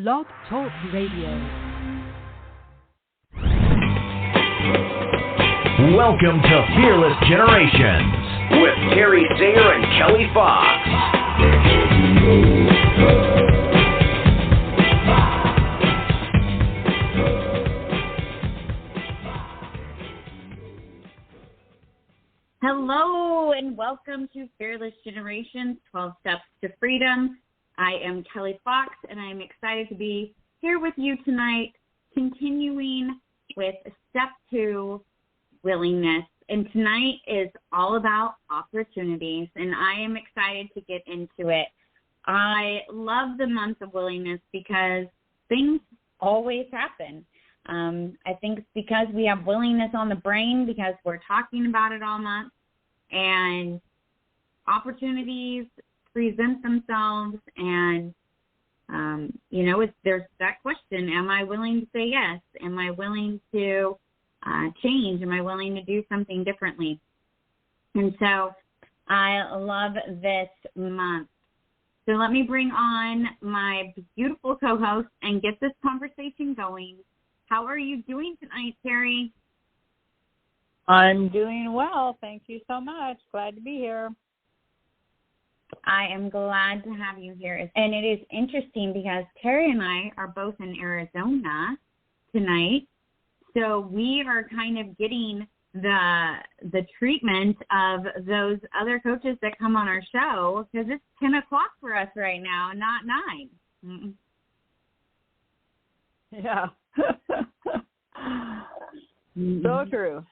Blog Talk Radio. Welcome to Fearless Generations with Terry Sayer and Kelly Fox. Hello and welcome to Fearless Generations, 12 Steps to Freedom. I am Kelly Fox and I am excited to be here with you tonight, continuing with Step 2, willingness. And tonight is all about opportunities, and I am excited to get into it. I love the month of willingness because things always happen. I think it's because we have willingness on the brain because we're talking about it all month, and opportunities present themselves, and, there's that question, am I willing to say yes? Am I willing to change? Am I willing to do something differently? And so I love this month. So let me bring on my beautiful co-host and get this conversation going. How are you doing tonight, Terry? I'm doing well. Thank you so much. Glad to be here. I am glad to have you here. And it is interesting because Terry and I are both in Arizona tonight. So we are kind of getting the treatment of those other coaches that come on our show because it's 10 o'clock for us right now, not 9. Yeah. So true.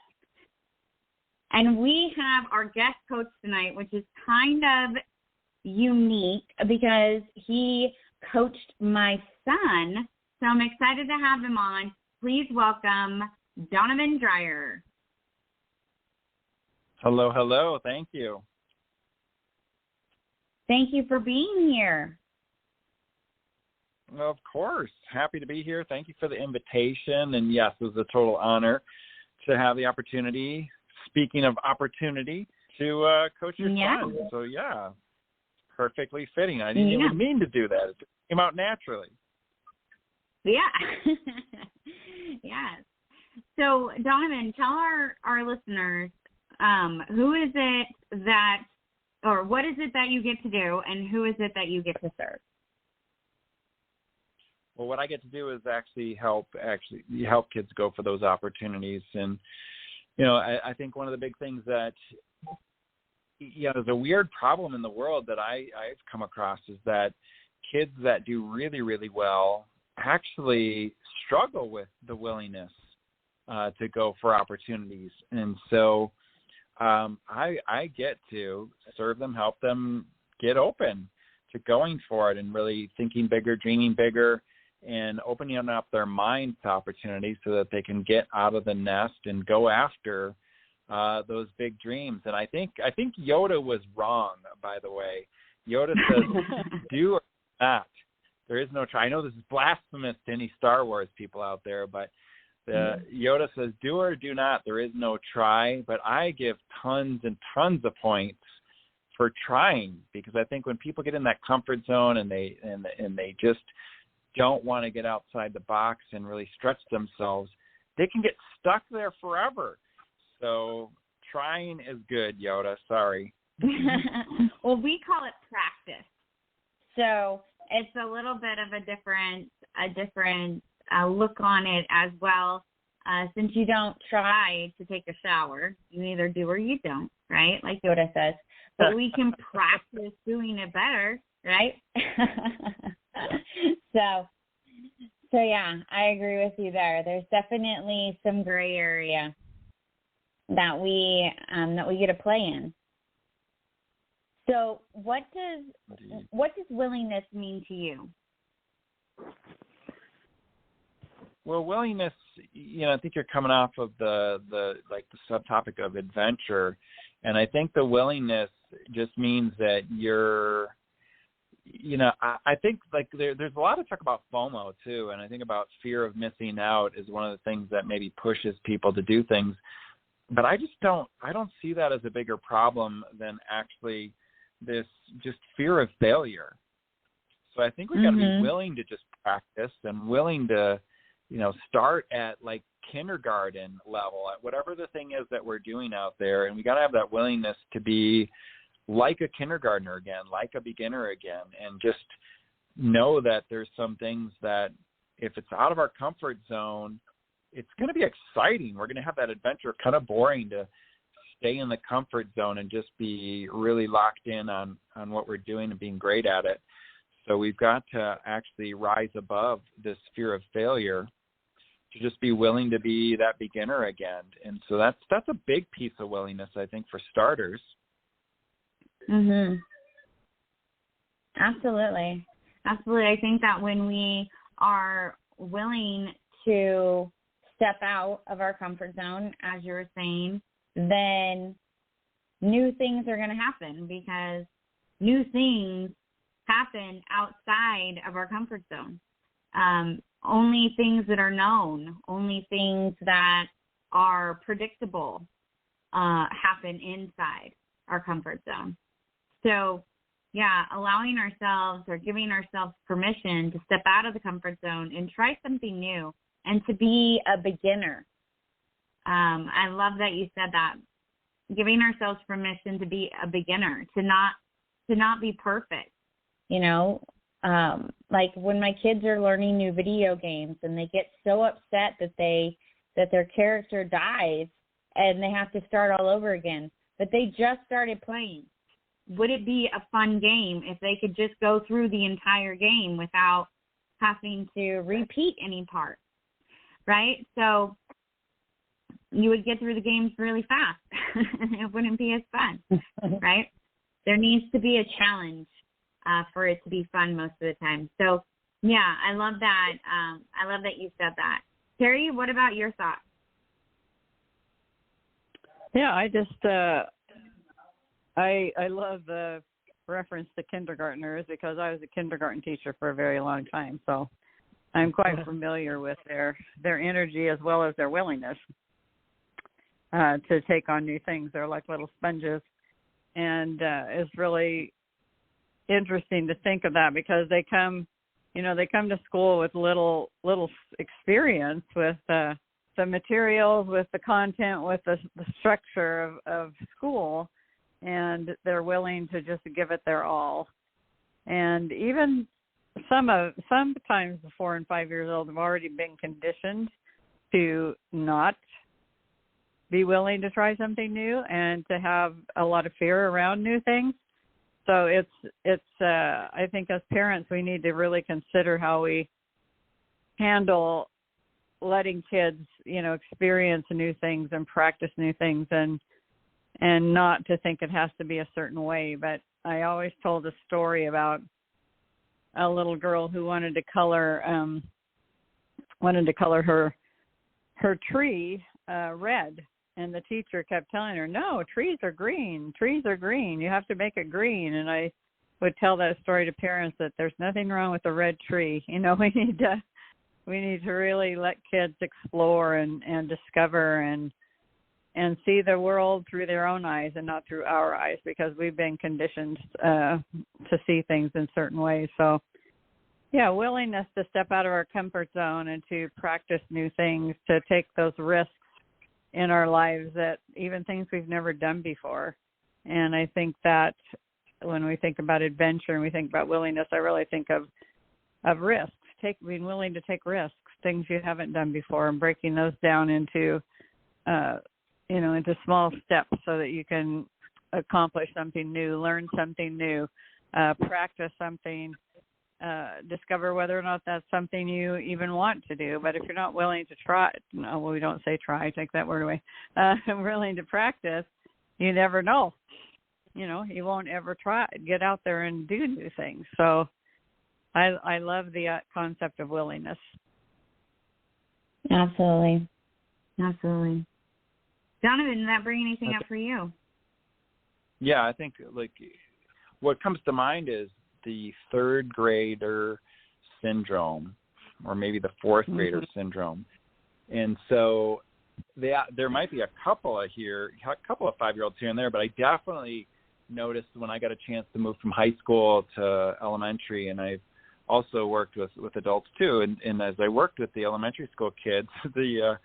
And we have our guest coach tonight, which is kind of unique because he coached my son. So I'm excited to have him on. Please welcome Donovan Dreyer. Hello, hello. Thank you. Thank you for being here. Of course. Happy to be here. Thank you for the invitation. And yes, it was a total honor to have the opportunity, speaking of opportunity, to coach your son. So, yeah, perfectly fitting. I didn't even mean to do that. It just came out naturally. Yeah. Yes. So, Donovan, tell our listeners, who is it that, or what is it that you get to do, and who is it that you get to serve? Well, what I get to do is help kids go for those opportunities. And, I think one of the big things that, there's a weird problem in the world that I've come across is that kids that do really, really well actually struggle with the willingness to go for opportunities. And so I get to serve them, help them get open to going for it and really thinking bigger, dreaming bigger, and opening up their mind to opportunities so that they can get out of the nest and go after those big dreams. And I think Yoda was wrong, by the way. Yoda says, do or not. There is no try. I know this is blasphemous to any Star Wars people out there, but Yoda says, do or do not. There is no try. But I give tons and tons of points for trying, because I think when people get in that comfort zone and they just don't want to get outside the box and really stretch themselves, they can get stuck there forever. So trying is good, Yoda. Sorry. Well, we call it practice. So it's a little bit of a different look on it as well. Since you don't try to take a shower, you either do or you don't, right? Like Yoda says. But we can practice doing it better, right? So yeah, I agree with you there. There's definitely some gray area that we get to play in. So what does willingness mean to you? Well, willingness, I think you're coming off of the subtopic of adventure, and I think the willingness just means that you're, I think there's a lot of talk about FOMO too, and I think about fear of missing out is one of the things that maybe pushes people to do things. But I don't see that as a bigger problem than actually this just fear of failure. So I think we got to be willing to just practice and willing to, start at like kindergarten level at whatever the thing is that we're doing out there. And we got to have that willingness to be like a kindergartner again, like a beginner again, and just know that there's some things that if it's out of our comfort zone, it's going to be exciting. We're going to have that adventure. Kind of boring to stay in the comfort zone and just be really locked in on what we're doing and being great at it. So we've got to actually rise above this fear of failure to just be willing to be that beginner again. And so that's a big piece of willingness, I think, for starters. Mhm. Absolutely. Absolutely. I think that when we are willing to step out of our comfort zone, as you were saying, then new things are going to happen, because new things happen outside of our comfort zone. Only things that are known, only things that are predictable happen inside our comfort zone. So, yeah, allowing ourselves or giving ourselves permission to step out of the comfort zone and try something new and to be a beginner. I love that you said that. Giving ourselves permission to be a beginner, to not be perfect. Like when my kids are learning new video games and they get so upset that their character dies and they have to start all over again, but they just started playing. Would it be a fun game if they could just go through the entire game without having to repeat any part, right? So you would get through the games really fast. It wouldn't be as fun, right? There needs to be a challenge for it to be fun most of the time. So, yeah, I love that. I love that you said that. Terry, what about your thoughts? Yeah, I just I love the reference to kindergartners, because I was a kindergarten teacher for a very long time. So I'm quite familiar with their energy as well as their willingness to take on new things. They're like little sponges. And it's really interesting to think of that, because they come to school with little experience with the materials, with the content, with the structure of school, and they're willing to just give it their all. And even sometimes the 4 and 5 years old have already been conditioned to not be willing to try something new and to have a lot of fear around new things. So it's I think as parents we need to really consider how we handle letting kids, experience new things and practice new things, and not to think it has to be a certain way. But I always told a story about a little girl who wanted to color her tree red. And the teacher kept telling her, no, trees are green. Trees are green. You have to make it green. And I would tell that story to parents that there's nothing wrong with a red tree. We need to really let kids explore and discover and see the world through their own eyes and not through our eyes, because we've been conditioned to see things in certain ways. So, yeah, willingness to step out of our comfort zone and to practice new things, to take those risks in our lives, that even things we've never done before. And I think that when we think about adventure and we think about willingness, I really think of risks, being willing to take risks, things you haven't done before, and breaking those down into small steps so that you can accomplish something new, learn something new, practice something, discover whether or not that's something you even want to do. But if you're not willing to try, we don't say try, take that word away, willing to practice, you never know. You won't ever get out there and do new things. So I love the concept of willingness. Absolutely. Absolutely. Donovan, did that bring anything up for you? Yeah, I think what comes to mind is the third grader syndrome, or maybe the fourth grader syndrome. And so there might be a couple of 5-year-olds here and there, but I definitely noticed when I got a chance to move from high school to elementary, and I've also worked with adults too. And as I worked with the elementary school kids, the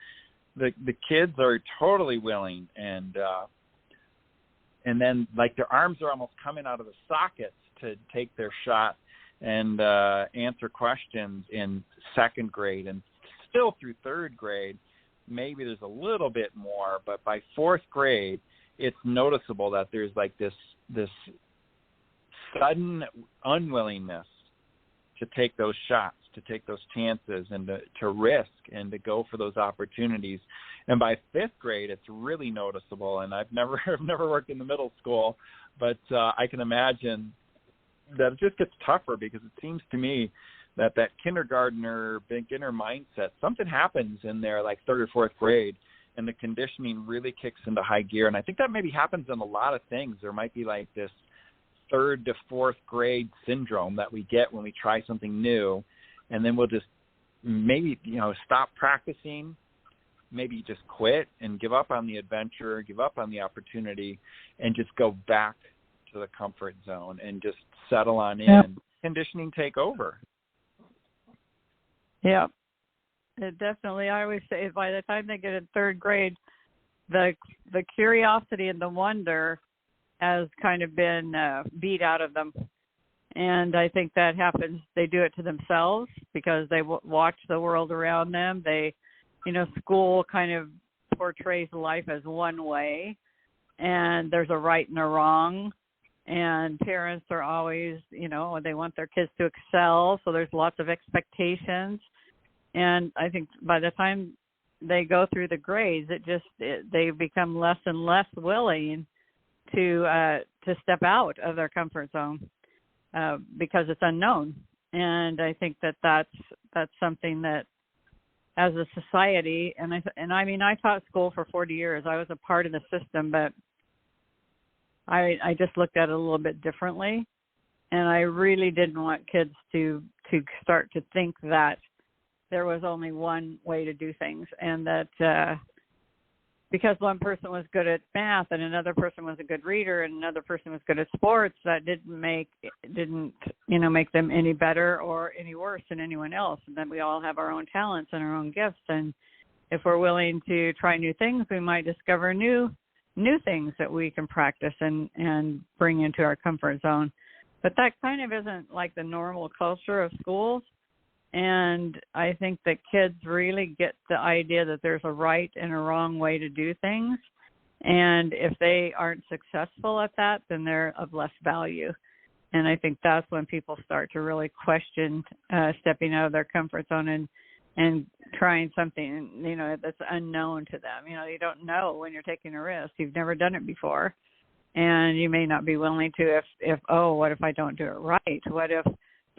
kids are totally willing, and then like their arms are almost coming out of the sockets to take their shot and answer questions in second grade, and still through third grade. Maybe there's a little bit more, but by fourth grade, it's noticeable that there's like this sudden unwillingness to take those shots, to take those chances, and to risk and to go for those opportunities. And by fifth grade, it's really noticeable. And I've never worked in the middle school, but I can imagine that it just gets tougher, because it seems to me that kindergartner, beginner mindset, something happens in there like third or fourth grade, and the conditioning really kicks into high gear. And I think that maybe happens in a lot of things. There might be like this third to fourth grade syndrome that we get when we try something new, and then we'll just maybe, stop practicing, maybe just quit and give up on the adventure, give up on the opportunity, and just go back to the comfort zone and just settle on in. Yep. Conditioning take over. Yeah, it definitely. I always say by the time they get in third grade, the curiosity and the wonder has kind of been beat out of them. And I think that happens. They do it to themselves because they watch the world around them. School kind of portrays life as one way, and there's a right and a wrong. And parents are always, they want their kids to excel, so there's lots of expectations. And I think by the time they go through the grades, they become less and less willing to step out of their comfort zone because it's unknown. And I think that's something that, as a society, I taught school for 40 years. I was a part of the system, but I just looked at it a little bit differently, and I really didn't want kids to start to think that there was only one way to do things, and that because one person was good at math and another person was a good reader and another person was good at sports, that didn't make them any better or any worse than anyone else. And then we all have our own talents and our own gifts, and if we're willing to try new things, we might discover new things that we can practice and bring into our comfort zone. But that kind of isn't like the normal culture of schools. And I think that kids really get the idea that there's a right and a wrong way to do things. And if they aren't successful at that, then they're of less value. And I think that's when people start to really question stepping out of their comfort zone and trying something, that's unknown to them. You don't know when you're taking a risk. You've never done it before. And you may not be willing to what if I don't do it right? What if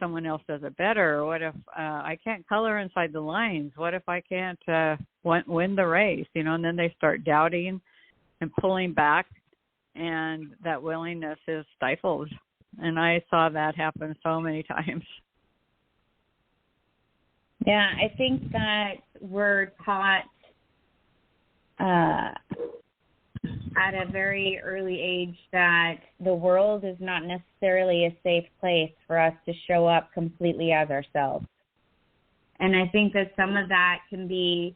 someone else does it better? What if I can't color inside the lines? What if I can't win the race? And then they start doubting and pulling back, and that willingness is stifled. And I saw that happen so many times. Yeah, I think that we're taught at a very early age that the world is not necessarily a safe place for us to show up completely as ourselves. And I think that some of that can be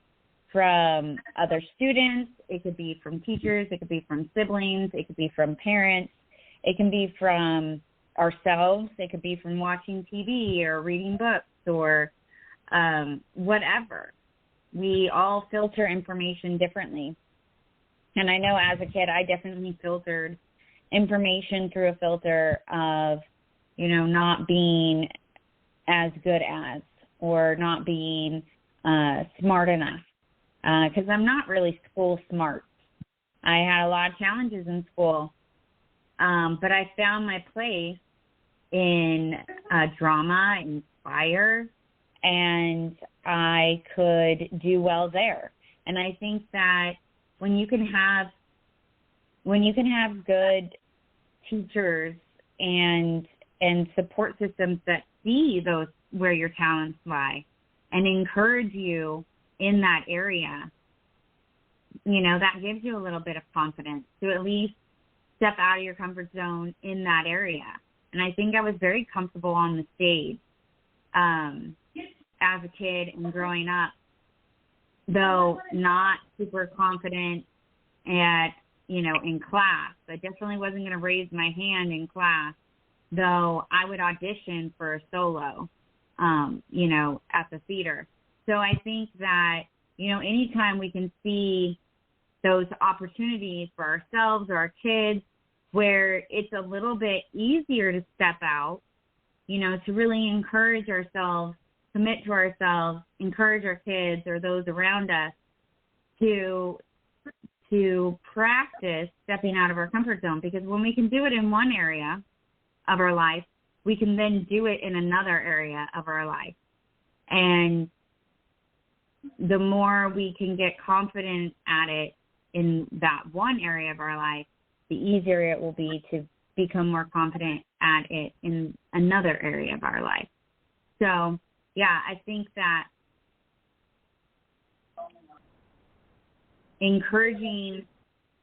from other students, it could be from teachers, it could be from siblings, it could be from parents, it can be from ourselves, it could be from watching TV or reading books or whatever. We all filter information differently. And I know as a kid, I definitely filtered information through a filter of, not being as good as or not being smart enough because I'm not really school smart. I had a lot of challenges in school, but I found my place in drama, inspire, and I could do well there. And I think that when you can have good teachers and support systems that see those where your talents lie and encourage you in that area, that gives you a little bit of confidence to at least step out of your comfort zone in that area. And I think I was very comfortable on the stage. as a kid and growing up, though not super confident in class. I definitely wasn't going to raise my hand in class, though I would audition for a solo, at the theater. So I think that, anytime we can see those opportunities for ourselves or our kids where it's a little bit easier to step out, to really encourage ourselves, commit to ourselves, encourage our kids or those around us to practice stepping out of our comfort zone. Because when we can do it in one area of our life, we can then do it in another area of our life. And the more we can get confident at it in that one area of our life, the easier it will be to become more confident at it in another area of our life. So, yeah, I think that encouraging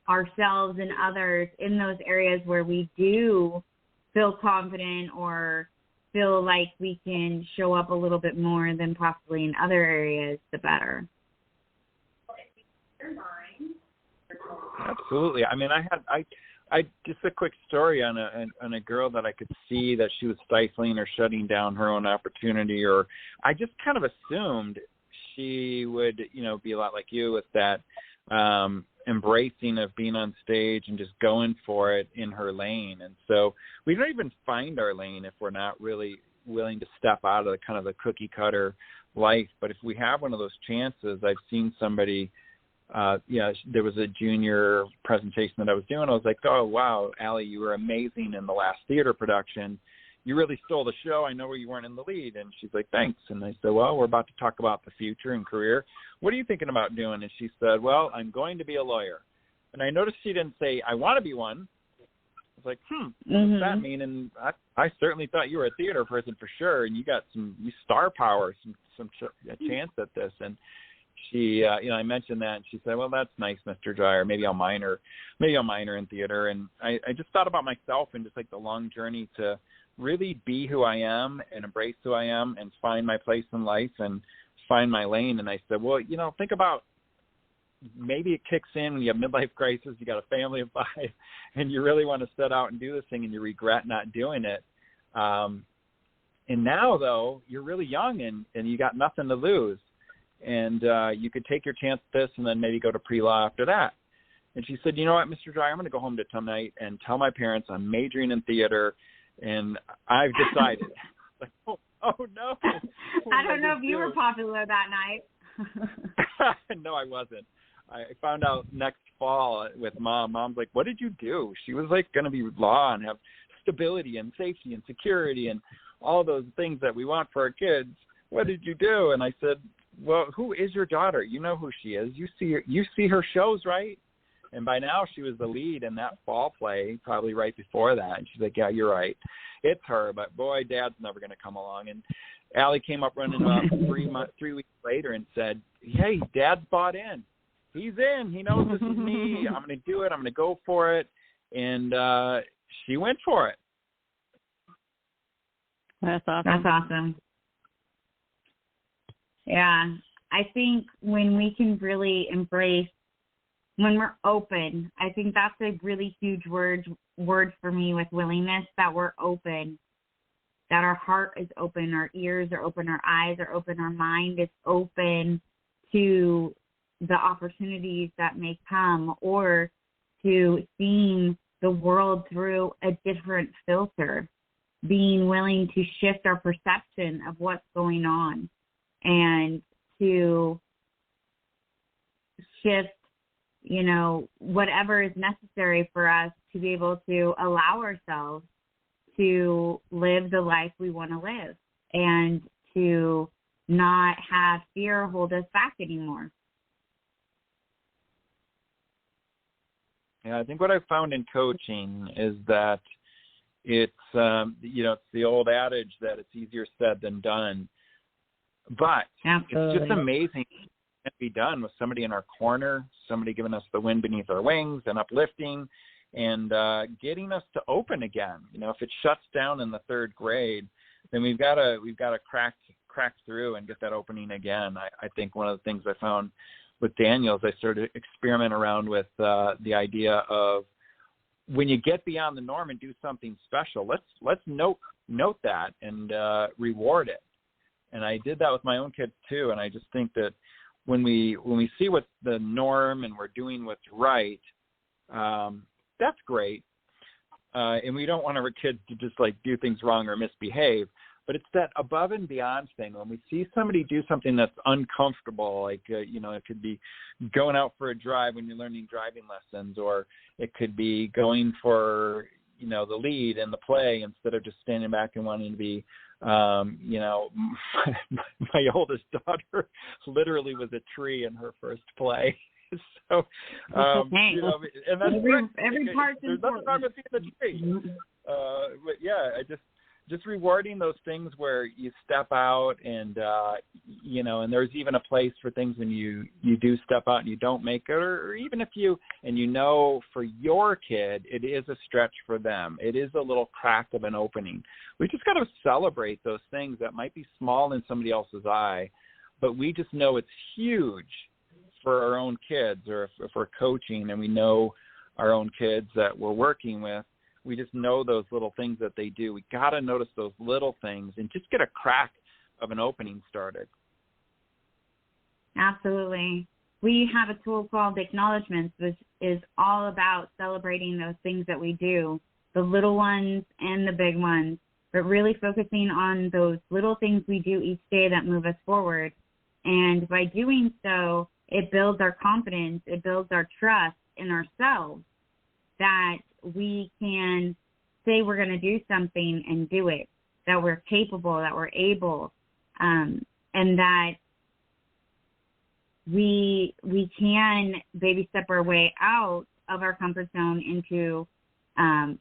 ourselves and others in those areas where we do feel confident or feel like we can show up a little bit more than possibly in other areas, the better. Absolutely. I mean, I just a quick story on a girl that I could see that she was stifling or shutting down her own opportunity, or I just kind of assumed she would, be a lot like you with that embracing of being on stage and just going for it in her lane. And so we don't even find our lane if we're not really willing to step out of the kind of the cookie cutter life. But if we have one of those chances, I've seen somebody, there was a junior presentation that I was doing. I was like, oh, wow, Allie, you were amazing in the last theater production. You really stole the show. I know you weren't in the lead. And she's like, thanks. And I said, well, we're about to talk about the future and career. What are you thinking about doing? And she said, well, I'm going to be a lawyer. And I noticed she didn't say, I want to be one. I was like, what does that mean? And I certainly thought you were a theater person for sure. And you got some star power, a chance at this. And she, I mentioned that, and she said, well, that's nice, Mr. Dreyer. Maybe I'll minor in theater. And I just thought about myself and just like the long journey to really be who I am and embrace who I am and find my place in life and find my lane. And I said, well, think about maybe it kicks in when you have midlife crisis, you got a family of 5, and you really want to set out and do this thing and you regret not doing it. And now, though, you're really young and you got nothing to lose. And you could take your chance at this and then maybe go to pre-law after that. And she said, you know what, Mr. Dreyer, I'm going to go home tonight and tell my parents I'm majoring in theater, and I've decided. Like, oh no. I don't know if you were popular that night. No, I wasn't. I found out next fall with Mom. Mom's like, what did you do? She was like going to be law and have stability and safety and security and all those things that we want for our kids. What did you do? And I said, well, who is your daughter? You know who she is. You see her shows, right? And by now she was the lead in that fall play, probably right before that. And she's like, yeah, you're right. It's her, but boy, Dad's never going to come along. And Allie came up running about 3 weeks later and said, hey, Dad's bought in. He's in. He knows this is me. I'm going to do it. I'm going to go for it. And she went for it. That's awesome. That's awesome. Yeah, I think when we can really embrace, when we're open, I think that's a really huge word for me with willingness, that we're open, that our heart is open, our ears are open, our eyes are open, our mind is open to the opportunities that may come, or to seeing the world through a different filter, being willing to shift our perception of what's going on and to shift, whatever is necessary for us to be able to allow ourselves to live the life we want to live and to not have fear hold us back anymore. Yeah, I think what I've found in coaching is that it's, it's the old adage that it's easier said than done. But Absolutely. It's just amazing what can be done with somebody in our corner, somebody giving us the wind beneath our wings and uplifting and getting us to open again. If it shuts down in the 3rd grade, then we've got to crack through and get that opening again. I think one of the things I found with Daniel is I started to experiment around with the idea of when you get beyond the norm and do something special, let's note that and reward it. And I did that with my own kids too. And I just think that when we see what's the norm and we're doing what's right, that's great. And we don't want our kids to just like do things wrong or misbehave, but it's that above and beyond thing. When we see somebody do something that's uncomfortable, like, it could be going out for a drive when you're learning driving lessons, or it could be going for, the lead in the play instead of just standing back and wanting to be, my oldest daughter literally was a tree in her first play. So, and that's every part's there's nothing wrong with being the tree. But yeah, just rewarding those things where you step out and, and there's even a place for things when you do step out and you don't make it, or even if for your kid, it is a stretch for them. It is a little crack of an opening. We just got to celebrate those things that might be small in somebody else's eye, but we just know it's huge for our own kids, or if we're coaching and we know our own kids that we're working with, we just know those little things that they do. We got to notice those little things and just get a crack of an opening started. Absolutely. We have a tool called Acknowledgements, which is all about celebrating those things that we do, the little ones and the big ones, but really focusing on those little things we do each day that move us forward. And by doing so, it builds our confidence, it builds our trust in ourselves that we can say we're going to do something and do it, that we're capable, that we're able, and that we can baby step our way out of our comfort zone into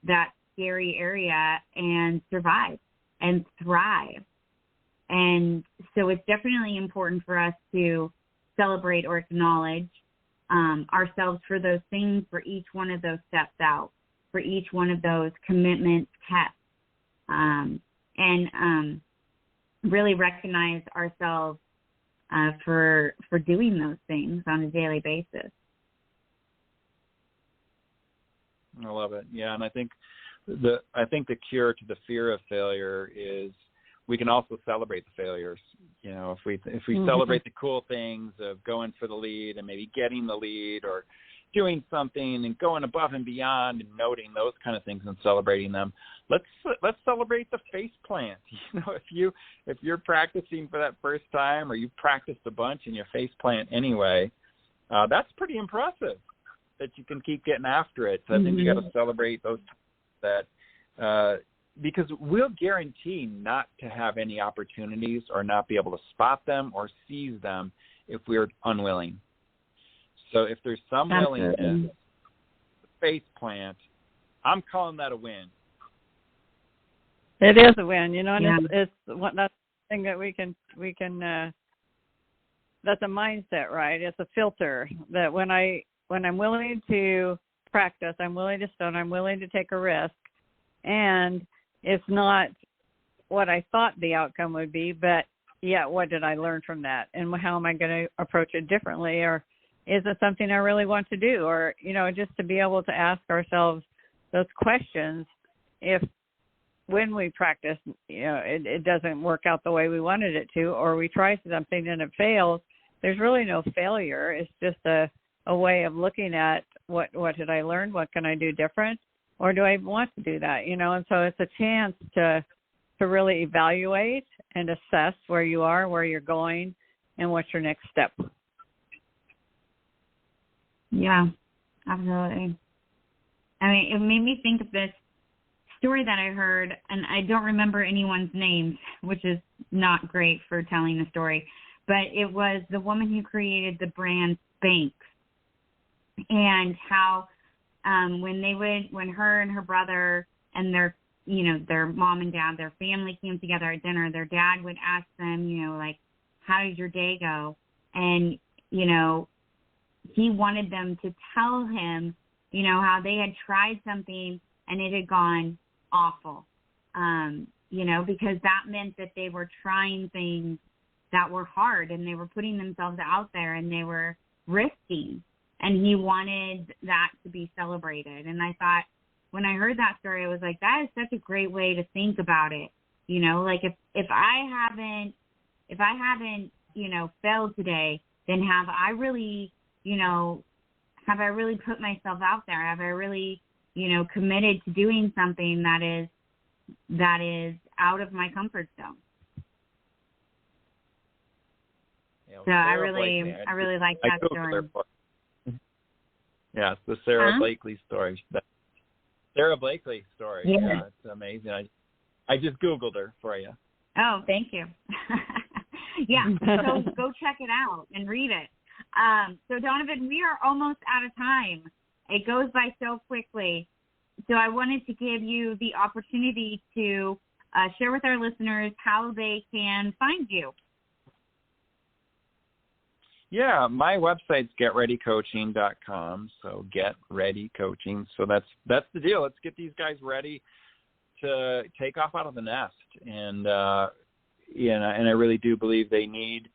that scary area and survive and thrive. And so it's definitely important for us to celebrate or acknowledge ourselves for those things, for each one of those steps out, for each one of those commitment tests, and really recognize ourselves for doing those things on a daily basis. I love it. Yeah, and I think the cure to the fear of failure is we can also celebrate the failures. If we celebrate the cool things of going for the lead and maybe getting the lead, or doing something and going above and beyond and noting those kind of things and celebrating them. Let's celebrate the face plant. If you're practicing for that first time, or you practiced a bunch and you face plant anyway, that's pretty impressive that you can keep getting after it. So I think we got to celebrate those that. Because we'll guarantee not to have any opportunities or not be able to spot them or seize them if we're unwilling. So if there's some willingness, face plant, I'm calling that a win. It is a win, and it's that's the thing that we can that's a mindset, right? It's a filter that when I'm willing to practice, I'm willing to stone, I'm willing to take a risk, and it's not what I thought the outcome would be, but what did I learn from that? And how am I going to approach it differently? Or is it something I really want to do? Or, just to be able to ask ourselves those questions if when we practice, it doesn't work out the way we wanted it to, or we try something and it fails, there's really no failure. It's just a way of looking at what did I learn? What can I do different? Or do I want to do that? And so it's a chance to really evaluate and assess where you are, where you're going, and what's your next step. Yeah, absolutely. I mean, it made me think of this story that I heard, and I don't remember anyone's name, which is not great for telling a story, but it was the woman who created the brand Spanx, and how when her and her brother and their mom and dad, their family came together at dinner, their dad would ask them, how did your day go? And, he wanted them to tell him, how they had tried something and it had gone awful. because that meant that they were trying things that were hard and they were putting themselves out there and they were risking. And he wanted that to be celebrated. And I thought, when I heard that story, I was like, that is such a great way to think about it. Like if I haven't, failed today, then have I really put myself out there? Have I really, committed to doing something that is out of my comfort zone? So I really like that story. Yeah, it's the Sarah Blakely story. Sarah Blakely story. Yeah, it's amazing. I just Googled her for you. Oh, thank you. Yeah, so go check it out and read it. So, Donovan, we are almost out of time. It goes by so quickly. So I wanted to give you the opportunity to share with our listeners how they can find you. Yeah, my website's getreadycoaching.com. So Get Ready Coaching. So that's the deal. Let's get these guys ready to take off out of the nest. And I really do believe they need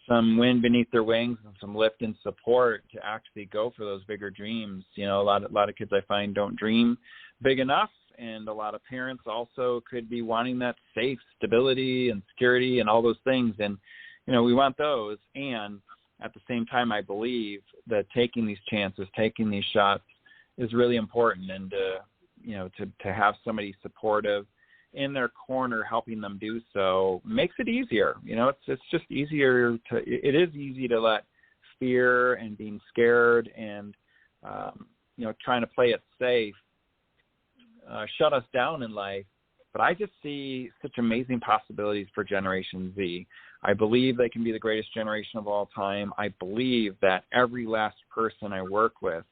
some wind beneath their wings and some lift and support to actually go for those bigger dreams. A lot of kids I find don't dream big enough, and a lot of parents also could be wanting that safe stability and security and all those things. And we want those. And at the same time, I believe that taking these chances, taking these shots is really important, and to have somebody supportive in their corner helping them do so makes it easier. It's just easier it is easy to let fear and being scared and trying to play it safe shut us down in life. But I just see such amazing possibilities for Generation Z. I believe they can be the greatest generation of all time. I believe that every last person I work with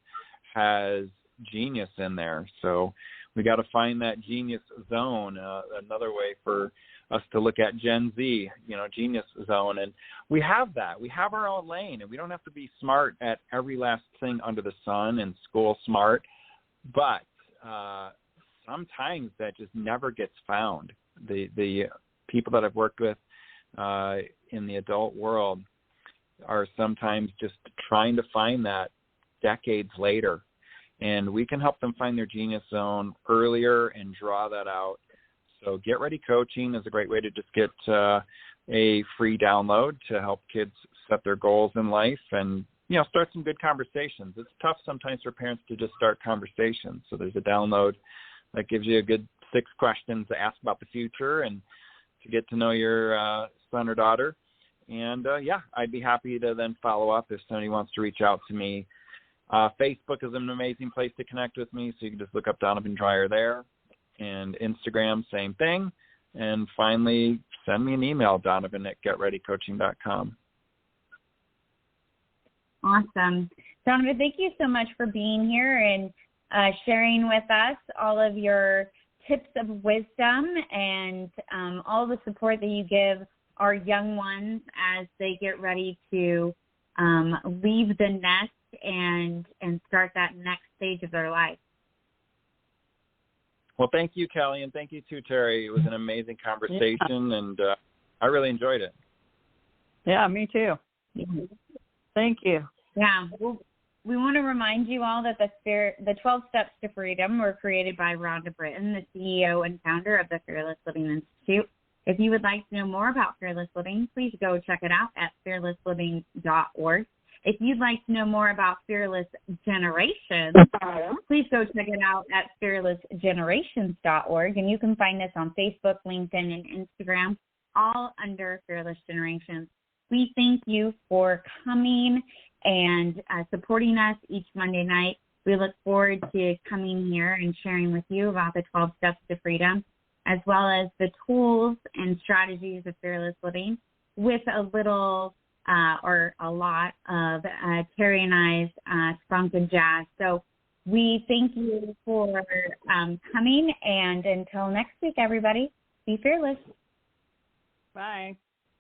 has genius in there. So we got to find that genius zone, another way for us to look at Gen Z, genius zone. And we have that. We have our own lane, and we don't have to be smart at every last thing under the sun and school smart. But sometimes that just never gets found. The people that I've worked with in the adult world are sometimes just trying to find that decades later. And we can help them find their genius zone earlier and draw that out. So Get Ready Coaching is a great way to just get a free download to help kids set their goals in life and, start some good conversations. It's tough sometimes for parents to just start conversations. So there's a download that gives you a good 6 questions to ask about the future and to get to know your son or daughter. And, I'd be happy to then follow up if somebody wants to reach out to me. Facebook is an amazing place to connect with me, so you can just look up Donovan Dreyer there. And Instagram, same thing. And finally, send me an email, donovan@getreadycoaching.com. Awesome. Donovan, thank you so much for being here and sharing with us all of your tips of wisdom and all the support that you give our young ones as they get ready to leave the nest and start that next stage of their life. Well, thank you, Kelly, and thank you too, Terry. It was an amazing conversation, and I really enjoyed it. Yeah, me too. Thank you. Yeah, well, we want to remind you all that the 12 Steps to Freedom were created by Rhonda Britton, the CEO and founder of the Fearless Living Institute. If you would like to know more about Fearless Living, please go check it out at fearlessliving.org. If you'd like to know more about Fearless Generations, please go check it out at fearlessgenerations.org. And you can find us on Facebook, LinkedIn, and Instagram, all under Fearless Generations. We thank you for coming and supporting us each Monday night. We look forward to coming here and sharing with you about the 12 Steps to Freedom, as well as the tools and strategies of Fearless Living with a little or a lot of Terry and I's spunk and jazz. So we thank you for coming, and until next week, everybody, be fearless. Bye.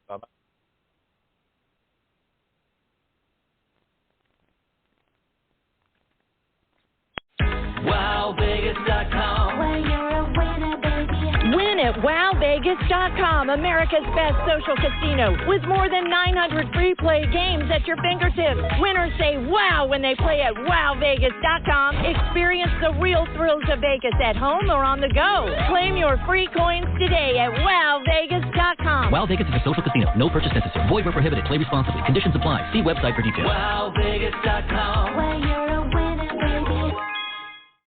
Bye-bye. WowVegas.com. Well, you're a winner, baby. Win at WowVegas.com. WowVegas.com, America's best social casino, with more than 900 free play games at your fingertips. Winners say wow when they play at WowVegas.com. Experience the real thrills of Vegas at home or on the go. Claim your free coins today at WowVegas.com. Wow Vegas is a social casino. No purchase necessary. Void where prohibited. Play responsibly. Conditions apply. See website for details. WowVegas.com. Play your